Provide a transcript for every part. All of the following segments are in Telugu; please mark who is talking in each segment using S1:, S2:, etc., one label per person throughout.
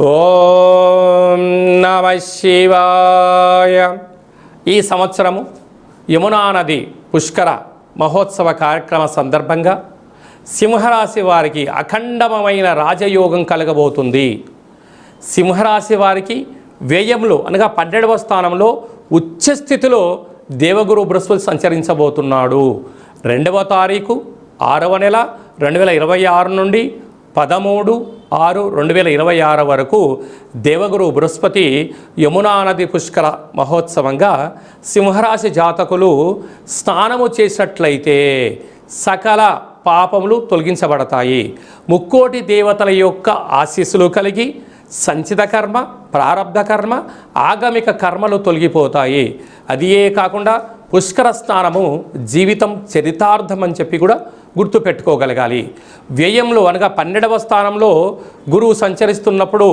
S1: ఓం నమః శివాయ. ఈ సంవత్సరము యమునా నది పుష్కర మహోత్సవ కార్యక్రమ సందర్భంగా సింహరాశి వారికి అఖండమైన రాజయోగం కలగబోతుంది. సింహరాశి వారికి వ్యయంలో అనగా 12వ స్థానంలో ఉచ్చస్థితిలో దేవగురు బృహస్పతి సంచరించబోతున్నాడు. 2వ తారీఖు 6వ నెల 2026 నుండి 13/6/2026 వరకు దేవగురు బృహస్పతి యమునా నది పుష్కర మహోత్సవంగా సింహరాశి జాతకులు స్నానము చేసినట్లయితే సకల పాపములు తొలగించబడతాయి. ముక్కోటి దేవతల యొక్క ఆశీస్సులు కలిగి సంచిత కర్మ, ప్రారబ్ధ కర్మ, ఆగమిక కర్మలు తొలగిపోతాయి. అదియే కాకుండా పుష్కర స్నానము జీవితం చరితార్థం అని చెప్పి కూడా గుర్తుపెట్టుకోగలగాలి. వ్యయంలో అనగా 12వ స్థానంలో గురువు సంచరిస్తున్నప్పుడు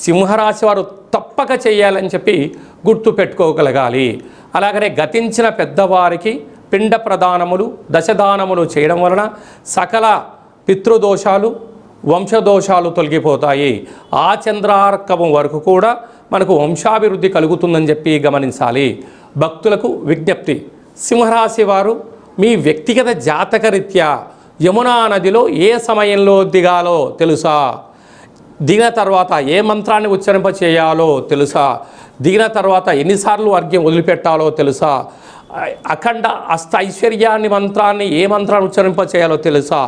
S1: సింహరాశి వారు తప్పక చేయాలని చెప్పి గుర్తుపెట్టుకోగలగాలి. అలాగనే గతించిన పెద్దవారికి పిండ ప్రదానములు, దశదానములు చేయడం వలన సకల పితృదోషాలు, వంశదోషాలు తొలగిపోతాయి. ఆ చంద్రార్కము వరకు కూడా మనకు వంశాభివృద్ధి కలుగుతుందని చెప్పి గమనించాలి. భక్తులకు విజ్ఞప్తి, సింహరాశి వారు మీ వ్యక్తిగత జాతకరీత్యా యమునా నదిలో ఏ సమయంలో దిగాలో తెలుసా? దిగిన తర్వాత ఏ మంత్రాన్ని ఉచ్చరింప చేయాలో తెలుసా? దిగిన తర్వాత ఎన్నిసార్లు అర్ఘ్యం వదిలిపెట్టాలో తెలుసా? అఖండ అష్ట ఐశ్వర్యాన్ని మంత్రాన్ని ఏ మంత్రాన్ని ఉచ్చరింప చేయాలో తెలుసా?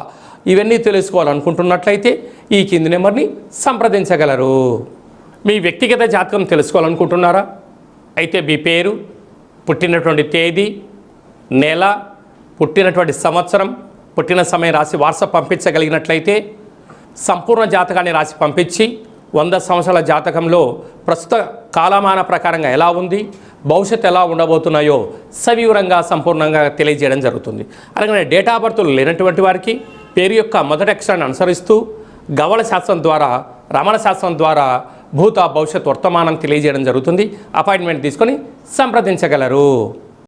S1: ఇవన్నీ తెలుసుకోవాలనుకుంటున్నట్లయితే ఈ కింది నెంబర్ని సంప్రదించగలరు. మీ వ్యక్తిగత జాతకం తెలుసుకోవాలనుకుంటున్నారా? అయితే మీ పేరు, పుట్టినటువంటి తేదీ, నెల, పుట్టినటువంటి సంవత్సరం, పుట్టిన సమయం రాసి వాట్సాప్ పంపించగలిగినట్లయితే సంపూర్ణ జాతకాన్ని రాసి పంపించి 100 సంవత్సరాల జాతకంలో ప్రస్తుత కాలమాన ప్రకారంగా ఎలా ఉంది, భవిష్యత్తు ఎలా ఉండబోతున్నాయో సవివరంగా సంపూర్ణంగా తెలియజేయడం జరుగుతుంది. అలాగే డేట్ ఆఫ్ బర్త్లు లేనటువంటి వారికి పేరు యొక్క మొదటి అక్షరాన్ని అనుసరిస్తూ గవళ శాస్త్రం ద్వారా, రమణ శాస్త్రం ద్వారా భూత భవిష్యత్ వర్తమానం తెలియజేయడం జరుగుతుంది. అపాయింట్మెంట్ తీసుకొని సంప్రదించగలరు.